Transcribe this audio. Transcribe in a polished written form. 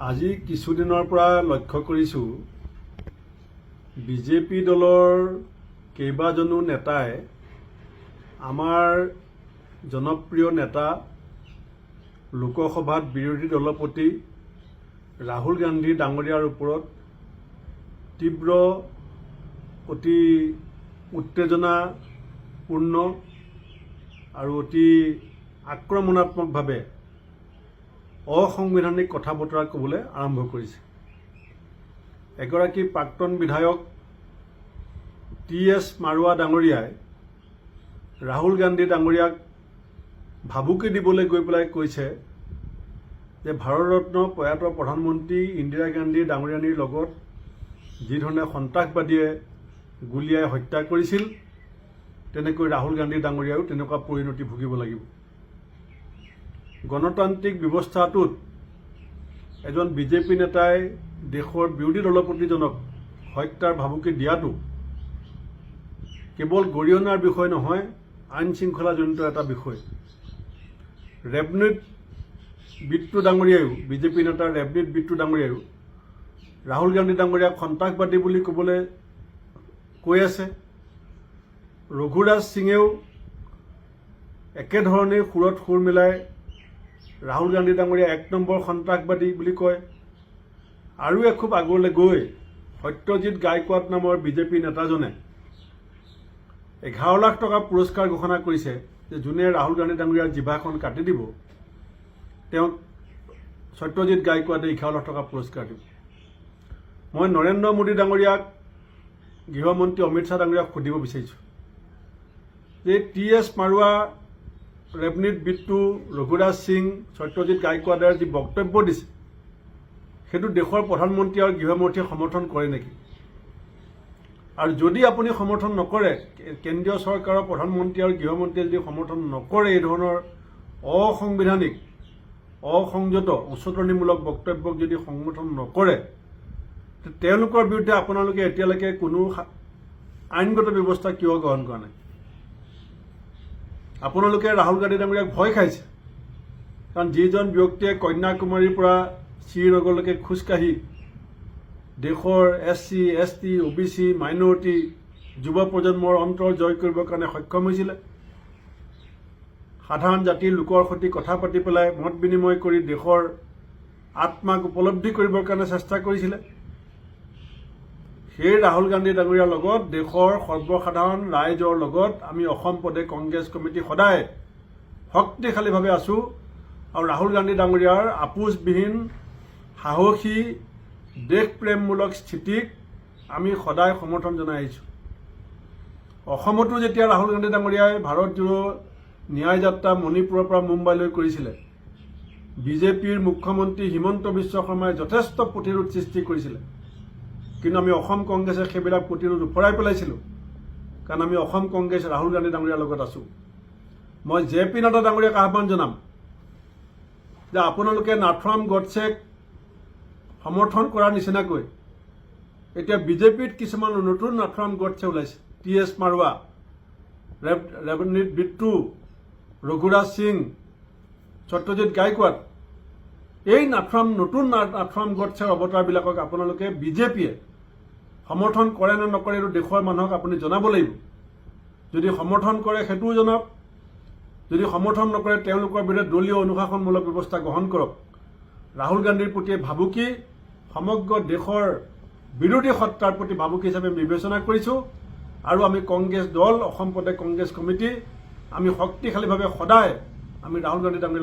আজি কিছুদিনৰ পৰা লক্ষ্য কৰিছোঁ বিজেপি দলৰ কেইবাজনো নেতাই আমাৰ জনপ্ৰিয় নেতা লোকসভাত বিৰোধী দলপতি ৰাহুল গান্ধী ডাঙৰীয়াৰ ওপৰত তীব্ৰ অতি উত্তেজনাপূৰ্ণ আৰু অতি আক্ৰমণাত্মকভাৱে অসাংবিধানিক কথা বতৰা ক'বলৈ আৰম্ভ কৰিছে। এগৰাকী প্ৰাক্তন বিধায়ক টি.এছ. মাৰুৱা ডাঙৰীয়াই ৰাহুল গান্ধী ডাঙৰীয়াক ভাবুকি দিবলৈ গৈ পেলাই কৈছে যে ভাৰতৰত্ন প্ৰয়াত প্ৰধানমন্ত্ৰী ইন্দিৰা গান্ধী ডাঙৰীয়ানীৰ লগত যিধৰণে সন্ত্ৰাসবাদীয়ে গুলীয়াই হত্যা কৰিছিল তেনেকৈ ৰাহুল গান্ধী ডাঙৰীয়াও তেনেকুৱা পৰিণতি ভুগিব লাগিব। গণতান্ত্ৰিক ব্যৱস্থাটোত এজন বিজেপি নেতাই দেশৰ বিৰোধী দলপতিজনক হত্যাৰ ভাবুকি দিয়াটো কেৱল গৰিহণাৰ বিষয় নহয়, আইন শৃংখলাজনিত এটা বিষয়। ৰেৱনীত বিট্টু ডাঙৰীয়ায়ো বিজেপি নেতা ৰেৱনীত বিট্টু ডাঙৰীয়ায়ো ৰাহুল গান্ধী ডাঙৰীয়াক সন্ত্ৰাসবাদী বুলি ক'বলৈ কৈ আছে। ৰঘুৰাজ সিঙেও একেধৰণে সুৰত সুৰ মিলাই ৰাহুল গান্ধী ডাঙৰীয়া ১ নম্বৰ সন্ত্ৰাসবাদী বুলি কয়। আৰু এখুব আগলৈ গৈ সত্যজিৎ গায়কোৱাড নামৰ বিজেপি নেতাজনে 11 লাখ টকা পুৰস্কাৰ ঘোষণা কৰিছে যে যোনে ৰাহুল গান্ধী ডাঙৰীয়াৰ জিভাখন কাটি দিব তেওঁক সত্যজিৎ গায়কোৱাডে 11 লাখ টকা পুৰস্কাৰ দিব। মই নৰেন্দ্ৰ মোদী ডাঙৰীয়াক গৃহমন্ত্ৰী অমিত শ্বাহ ডাঙৰীয়াক সুধিব বিচাৰিছোঁ যে টি.এছ. মাৰুৱা, ৰেৱনীত বিট্টু, ৰঘুৰাজ সিং, সত্যজিৎ গায়কোৱাডে যি বক্তব্য দিছে সেইটো দেশৰ প্ৰধানমন্ত্ৰী আৰু গৃহমন্ত্ৰীয়ে সমৰ্থন কৰে নেকি? আৰু যদি আপুনি সমৰ্থন নকৰে, কেন্দ্ৰীয় চৰকাৰৰ প্ৰধানমন্ত্ৰী আৰু গৃহমন্ত্ৰীয়ে যদি সমৰ্থন নকৰে এই ধৰণৰ অসাংবিধানিক অসংযত উচতনিমূলক বক্তব্যক যদি সমৰ্থন নকৰে, তেওঁলোকৰ বিৰুদ্ধে আপোনালোকে এতিয়ালৈকে কোনো আইনগত ব্যৱস্থা কিয় গ্ৰহণ কৰা নাই? আপোনালোকে ৰাহুল গান্ধী ডাঙৰীয়াক ভয় খাইছে, কাৰণ যিজন ব্যক্তিয়ে কন্যাকুমাৰীৰ পৰা শ্ৰীনগৰলৈকে খোজকাঢ়ি দেশৰ SC, ST, OBC, মাইনৰিটি যুৱ প্ৰজন্মৰ অন্তৰ জয় কৰিবৰ কাৰণে সক্ষম হৈছিলে, সাধাৰণ জাতিৰ লোকৰ সৈতে কথা পাতি পেলাই মত বিনিময় কৰি দেশৰ আত্মাক উপলব্ধি কৰিবৰ কাৰণে চেষ্টা কৰিছিলে, সেই ৰাহুল গান্ধী ডাঙৰীয়াৰ লগত দেশৰ সৰ্বসাধাৰণ ৰাইজৰ লগত আমি অসম প্ৰদেশ কংগ্ৰেছ কমিটি সদায় শক্তিশালীভাৱে আছোঁ। আৰু ৰাহুল গান্ধী ডাঙৰীয়াৰ আপোচবিহীন সাহসী দেশপ্ৰেমমূলক স্থিতিক আমি সদায় সমৰ্থন জনাই আহিছোঁ। অসমতো যেতিয়া ৰাহুল গান্ধী ডাঙৰীয়াই ভাৰত জোড়ো ন্যায় যাত্ৰা মণিপুৰৰ পৰা মুম্বাইলৈ কৰিছিলে, বিজেপিৰ মুখ্যমন্ত্ৰী হিমন্ত বিশ্ব শৰ্মাই যথেষ্ট প্ৰতিৰোধ সৃষ্টি কৰিছিলে, কিন্তু আমি অসম কংগ্ৰেছে সেইবিলাক প্ৰতিৰোধ ওফৰাই পেলাইছিলোঁ, কাৰণ আমি অসম কংগ্ৰেছ ৰাহুল গান্ধী ডাঙৰীয়াৰ লগত আছোঁ। মই JP নাড্ডা ডাঙৰীয়াক আহ্বান জনাম যে আপোনালোকে নাথুৰাম গডছেক সমৰ্থন কৰাৰ নিচিনাকৈ এতিয়া বিজেপিত কিছুমান নতুন নাথুৰাম গডছে ওলাইছে। টি.এছ. মাৰুৱা, ৰেৱনীত বিট্টু, ৰঘুৰাজ সিং, সত্যজিৎ গায়কোৱাড, এই নতুন নাথুৰাম গডছেৰ অৱতাৰবিলাকক আপোনালোকে বিজেপিয়ে সমৰ্থন কৰে নে নকৰে এইটো দেশৰ মানুহক আপুনি জনাব লাগিব। যদি সমৰ্থন কৰে সেইটোও জনাওক, যদি সমৰ্থন নকৰে তেওঁলোকৰ বিৰুদ্ধে দলীয় অনুশাসনমূলক ব্যৱস্থা গ্ৰহণ কৰক। ৰাহুল গান্ধীৰ প্ৰতি ভাবুকি সমগ্ৰ দেশৰ বিৰোধী সত্তাৰ প্ৰতি ভাবুকি হিচাপে বিবেচনা কৰিছোঁ। আৰু আমি কংগ্ৰেছ দল, অসম প্ৰদেশ কংগ্ৰেছ কমিটি আমি শক্তিশালীভাৱে সদায় আমি ৰাহুল গান্ধী ডাঙৰীয়াৰ